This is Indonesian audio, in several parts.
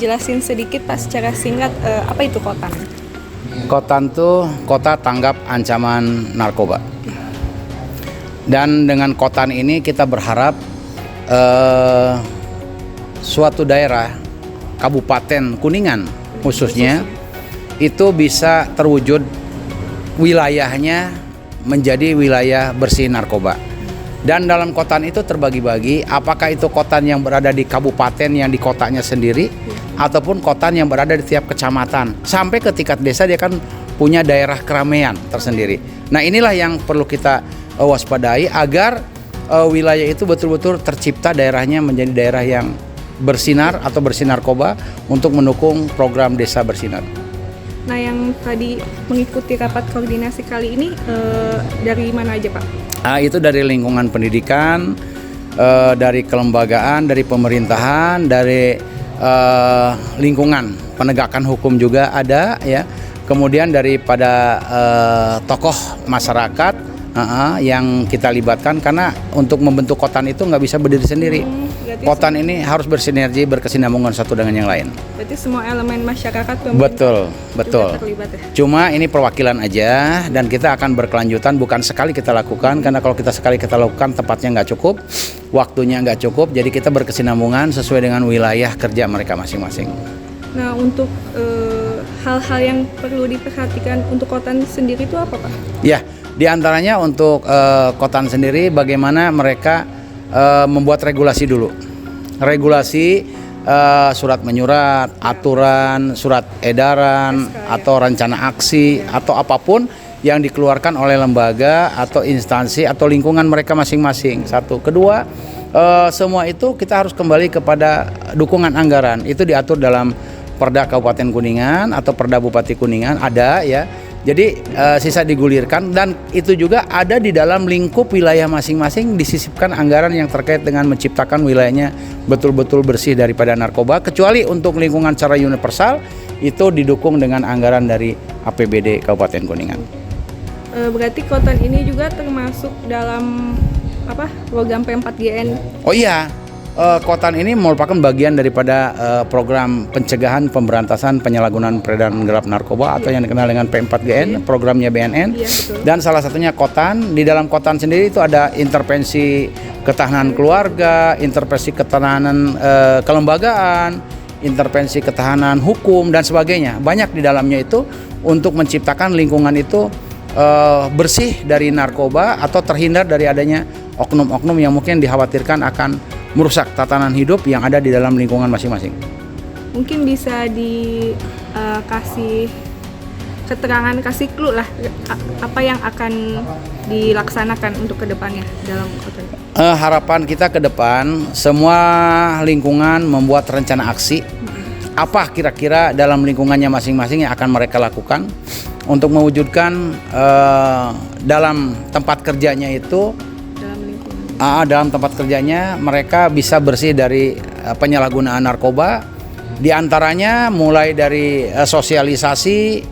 jelasin sedikit Pak secara singkat apa itu KOTAN? KOTAN itu Kota Tanggap Ancaman Narkoba. Dan dengan KOTAN ini kita berharap suatu daerah, Kabupaten Kuningan khususnya, itu bisa terwujud wilayahnya menjadi wilayah bersih narkoba. Dan dalam KOTAN itu terbagi-bagi, apakah itu KOTAN yang berada di kabupaten yang di kotanya sendiri, ataupun KOTAN yang berada di tiap kecamatan. Sampai ke tingkat desa dia kan punya daerah keramaian tersendiri. Nah inilah yang perlu kita waspadai agar wilayah itu betul-betul tercipta daerahnya menjadi daerah yang bersinar atau bersih narkoba untuk mendukung program Desa Bersinar. Nah yang tadi mengikuti rapat koordinasi kali ini dari mana aja Pak? Itu dari lingkungan pendidikan, dari kelembagaan, dari pemerintahan, dari lingkungan penegakan hukum juga ada ya. Kemudian daripada tokoh masyarakat yang kita libatkan, karena untuk membentuk KOTAN itu nggak bisa berdiri sendiri. KOTAN ini harus bersinergi, berkesinambungan satu dengan yang lain. Berarti semua elemen masyarakat betul terlibat ya? Cuma ini perwakilan aja, dan kita akan berkelanjutan, bukan sekali kita lakukan, karena kalau kita sekali kita lakukan tempatnya nggak cukup, waktunya nggak cukup, jadi kita berkesinambungan sesuai dengan wilayah kerja mereka masing-masing. Nah untuk hal-hal yang perlu diperhatikan untuk KOTAN sendiri itu apa Pak? Ya, di antaranya untuk KOTAN sendiri bagaimana mereka membuat regulasi dulu. Regulasi surat menyurat, aturan, surat edaran, atau rencana aksi, atau apapun yang dikeluarkan oleh lembaga atau instansi atau lingkungan mereka masing-masing. Satu. Kedua, semua itu kita harus kembali kepada dukungan anggaran. Itu diatur dalam Perda Kabupaten Kuningan atau Perda Bupati Kuningan ada ya. Jadi sisa digulirkan, dan itu juga ada di dalam lingkup wilayah masing-masing disisipkan anggaran yang terkait dengan menciptakan wilayahnya betul-betul bersih daripada narkoba, kecuali untuk lingkungan secara universal itu didukung dengan anggaran dari APBD Kabupaten Kuningan. Berarti KOTAN ini juga termasuk dalam program P4GN? Oh iya. KOTAN ini merupakan bagian daripada program pencegahan pemberantasan penyalahgunaan peredaran gelap narkoba atau yang dikenal dengan P4GN, programnya BNN. Dan salah satunya KOTAN. Di dalam KOTAN sendiri itu ada intervensi ketahanan keluarga, intervensi ketahanan kelembagaan, intervensi ketahanan hukum dan sebagainya. Banyak di dalamnya itu untuk menciptakan lingkungan itu bersih dari narkoba atau terhindar dari adanya oknum-oknum yang mungkin dikhawatirkan akan merusak tatanan hidup yang ada di dalam lingkungan masing-masing. Mungkin bisa dikasih keterangan, kasih clue lah apa yang akan dilaksanakan untuk kedepannya dalam KOTAN. Harapan kita ke depan semua lingkungan membuat rencana aksi. Apa kira-kira dalam lingkungannya masing-masing yang akan mereka lakukan untuk mewujudkan dalam tempat kerjanya itu. Dalam tempat kerjanya mereka bisa bersih dari penyalahgunaan narkoba. Di antaranya mulai dari sosialisasi,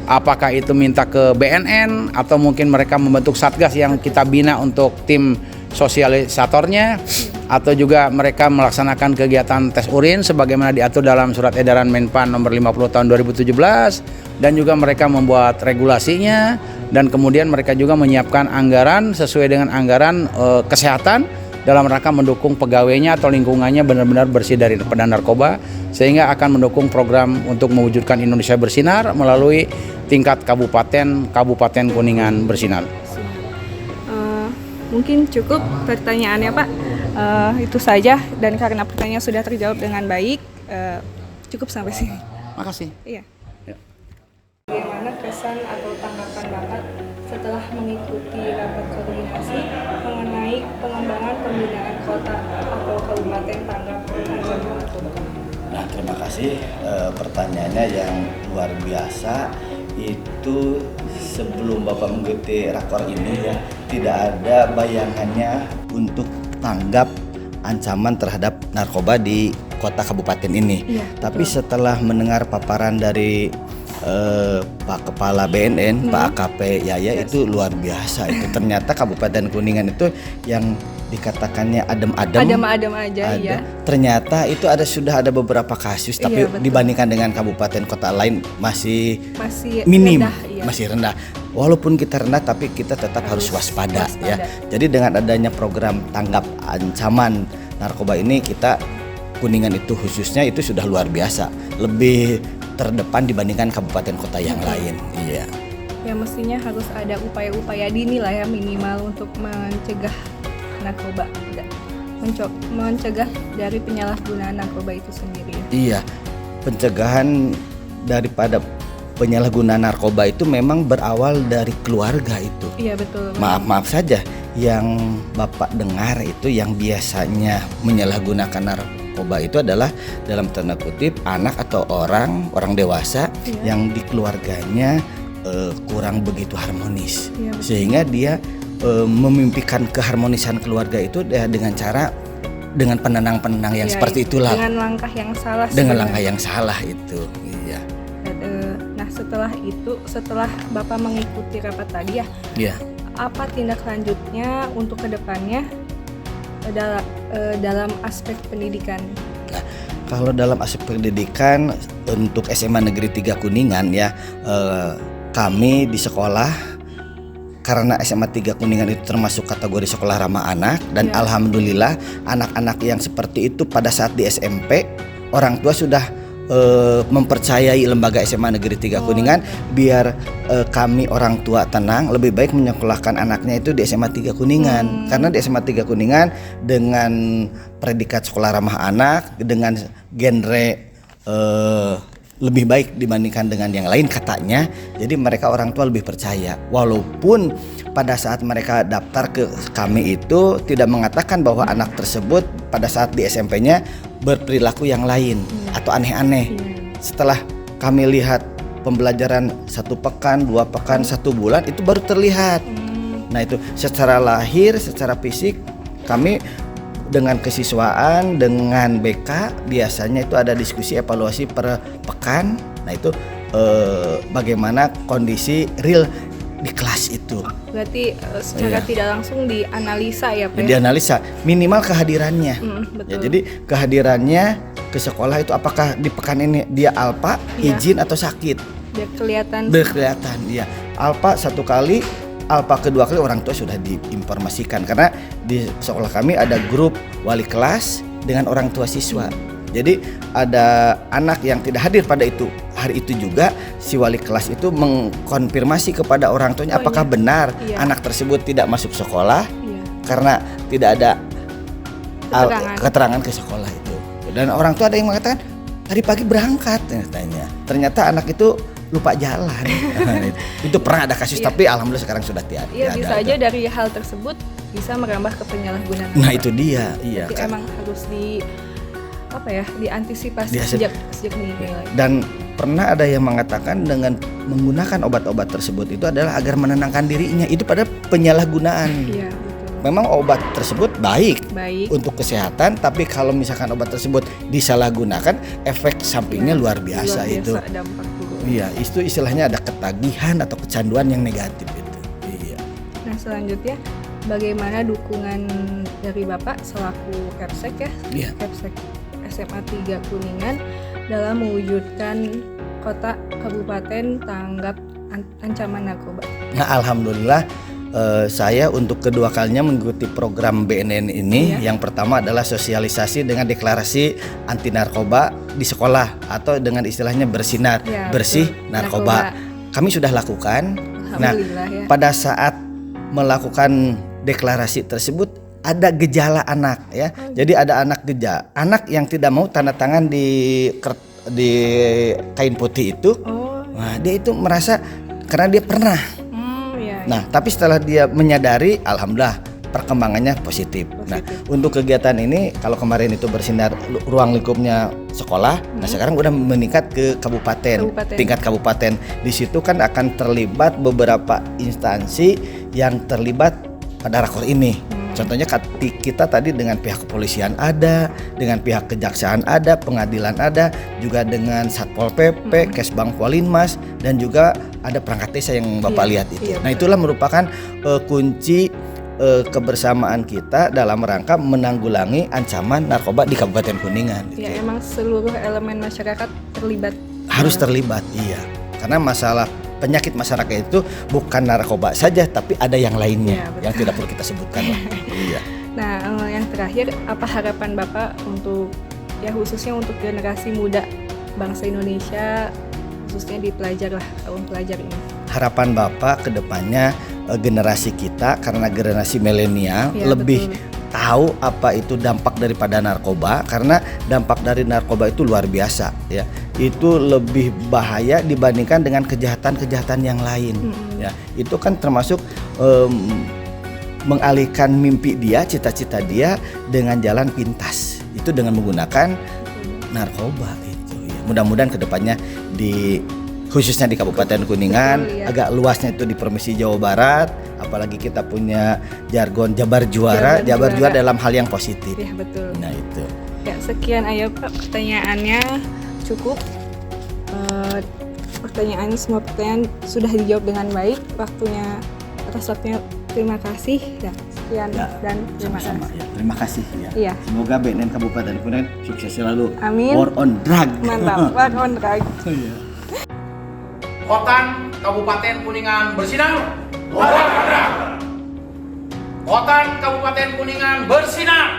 apakah itu minta ke BNN atau mungkin mereka membentuk satgas yang kita bina untuk tim sosialisatornya, atau juga mereka melaksanakan kegiatan tes urin sebagaimana diatur dalam surat edaran Menpan nomor 50 tahun 2017, dan juga mereka membuat regulasinya, dan kemudian mereka juga menyiapkan anggaran sesuai dengan anggaran kesehatan dalam rangka mendukung pegawainya atau lingkungannya benar-benar bersih dari narkoba, sehingga akan mendukung program untuk mewujudkan Indonesia Bersinar melalui tingkat Kabupaten Kuningan Bersinar. Mungkin cukup pertanyaannya Pak, itu saja, dan karena pertanyaan sudah terjawab dengan baik, cukup sampai sini. Makasih. Iya. Bagaimana kesan atau tanggapan Bapak setelah mengikuti rapat koordinasi mengenai pengembangan pembinaan kota atau kabupaten Tanggap Ancaman Narkoba? Nah, terima kasih pertanyaannya yang luar biasa. Itu sebelum Bapak mengikuti rakor ini ya, tidak ada bayangannya untuk tanggap ancaman terhadap narkoba di kota kabupaten ini. Iya, tapi setelah mendengar paparan dari Pak Kepala BNN, Pak AKP Yaya, itu luar biasa. Itu ternyata Kabupaten Kuningan itu yang dikatakannya adem-adem. Adem-adem aja ya. Ternyata itu sudah ada beberapa kasus, tapi betul. dibandingkan dengan kabupaten kota lain masih minim, rendah, masih rendah. Walaupun kita rendah, tapi kita tetap harus waspada ya. Jadi dengan adanya program tanggap ancaman narkoba ini, kita Kuningan itu khususnya itu sudah luar biasa, lebih terdepan dibandingkan kabupaten kota yang lain. Iya. Ya mestinya harus ada upaya-upaya dini lah ya, minimal untuk mencegah narkoba, mencegah dari penyalahgunaan narkoba itu sendiri. Iya, pencegahan daripada penyalahgunaan narkoba itu memang berawal dari keluarga itu. Iya betul. Maaf saja yang Bapak dengar itu yang biasanya menyalahgunakan narkoba itu adalah dalam tanda kutip anak atau orang dewasa yang di keluarganya kurang begitu harmonis, sehingga dia memimpikan keharmonisan keluarga itu dengan cara dengan penenang yang seperti itulah. Dengan langkah yang salah. Dengan langkah yang salah itu. Iya. Nah setelah Bapak mengikuti rapat tadi ya. Iya. Apa tindak lanjutnya untuk kedepannya dalam aspek pendidikan? Nah, kalau dalam aspek pendidikan untuk SMA Negeri 3 Kuningan ya, kami di sekolah, karena SMA 3 Kuningan itu termasuk kategori sekolah ramah anak, dan alhamdulillah anak-anak yang seperti itu pada saat di SMP orang tua sudah mempercayai lembaga SMA Negeri 3 Kuningan. Biar kami orang tua tenang, lebih baik menyekolahkan anaknya itu di SMA 3 Kuningan. Karena di SMA 3 Kuningan dengan predikat sekolah ramah anak, dengan genre lebih baik dibandingkan dengan yang lain katanya. Jadi mereka orang tua lebih percaya. Walaupun pada saat mereka daftar ke kami itu tidak mengatakan bahwa anak tersebut pada saat di SMP-nya berperilaku yang lain atau aneh-aneh. Setelah kami lihat pembelajaran 1 pekan, 2 pekan, 1 bulan, itu baru terlihat. Nah itu secara lahir, secara fisik kami dengan kesiswaan, dengan BK biasanya itu ada diskusi evaluasi per pekan. Nah itu bagaimana kondisi real di kelas itu. Berarti secara tidak langsung dianalisa ya Pak? Dianalisa minimal kehadirannya. Betul. Ya, jadi kehadirannya ke sekolah itu apakah di pekan ini dia alpa, izin atau sakit. Biar kelihatan. Berkelihatan ya. Alpa 1 kali, alpa kedua kali orang tua sudah diinformasikan, karena di sekolah kami ada grup wali kelas dengan orang tua siswa. Jadi ada anak yang tidak hadir pada hari itu juga si wali kelas itu mengkonfirmasi kepada orang tuanya apakah benar anak tersebut tidak masuk sekolah karena tidak ada keterangan ke sekolah itu. Dan orang tua ada yang mengatakan tadi pagi berangkat katanya. Ternyata anak itu lupa jalan. Itu pernah ada kasus, tapi alhamdulillah sekarang sudah tidak. Iya, bisa aja dari hal tersebut bisa merambah ke penyalahgunaan. Nah itu dia, iya. Jadi emang harus diantisipasi sejak dini. Dan pernah ada yang mengatakan dengan menggunakan obat-obat tersebut itu adalah agar menenangkan dirinya. Itu pada penyalahgunaan. Iya, betul. Memang obat tersebut baik untuk kesehatan, tapi kalau misalkan obat tersebut disalahgunakan, efek sampingnya luar biasa itu. Dampak buruk. Iya, itu istilahnya ada ketagihan atau kecanduan yang negatif itu. Iya. Nah selanjutnya, bagaimana dukungan dari Bapak selaku Kepsek ya? Kepsek SMA 3 Kuningan dalam mewujudkan kota kabupaten tanggap ancaman narkoba. Nah alhamdulillah saya untuk kedua kalinya mengikuti program BNN ini. Yang pertama adalah sosialisasi dengan deklarasi anti narkoba di sekolah atau dengan istilahnya bersinar, bersih narkoba. Kami sudah lakukan. Nah pada saat melakukan deklarasi tersebut ada gejala anak ya. Jadi ada anak yang tidak mau tanda tangan di kain putih itu. Nah, dia itu merasa karena dia pernah. Nah, tapi setelah dia menyadari, alhamdulillah perkembangannya positif. Nah, untuk kegiatan ini kalau kemarin itu bersinar ruang lingkupnya sekolah, nah sekarang udah meningkat ke kabupaten, tingkat kabupaten. Di situ kan akan terlibat beberapa instansi yang terlibat pada rakor ini. Contohnya kita tadi dengan pihak kepolisian ada, dengan pihak kejaksaan ada, pengadilan ada, juga dengan Satpol PP, Kesbang Polinmas, dan juga ada perangkat desa yang Bapak lihat itu. Nah itulah merupakan kunci kebersamaan kita dalam rangka menanggulangi ancaman narkoba di Kabupaten Kuningan. Ya, emang seluruh elemen masyarakat terlibat. Harus terlibat, iya. Karena masalah penyakit masyarakat itu bukan narkoba saja, tapi ada yang lainnya Ya, betul. yang tidak perlu kita sebutkan lah. Iya. Nah, yang terakhir, apa harapan Bapak untuk khususnya untuk generasi muda bangsa Indonesia, khususnya di pelajar lah, kaum pelajar ini? Harapan Bapak ke depannya generasi kita, karena generasi milenial Ya, lebih betul. tahu apa itu dampak daripada narkoba, karena dampak dari narkoba itu luar biasa ya. Itu lebih bahaya dibandingkan dengan kejahatan-kejahatan yang lain ya. Itu kan termasuk mengalihkan mimpi dia, cita-cita dia dengan jalan pintas. Itu dengan menggunakan narkoba itu ya. Mudah-mudahan kedepannya khususnya di Kabupaten Kuningan, Betul, ya. agak luasnya itu di Provinsi Jawa Barat, apalagi kita punya jargon Jabar Juara Juara. dalam hal yang positif. Ya, betul. Nah itu. Ya, sekian aja Pak pertanyaannya, cukup. Semua pertanyaan sudah dijawab dengan baik. Atas waktunya terima kasih. Ya, sekian Ya, dan terima sama-sama kasih. ya. Terima kasih ya. Iya. Semoga BNN Kabupaten Kuningan sukses selalu. Amin. War on drug. Mantap, one on drag. Iya. Kotan Kabupaten Kuningan bersinar. Kotan Kabupaten Kuningan bersinar.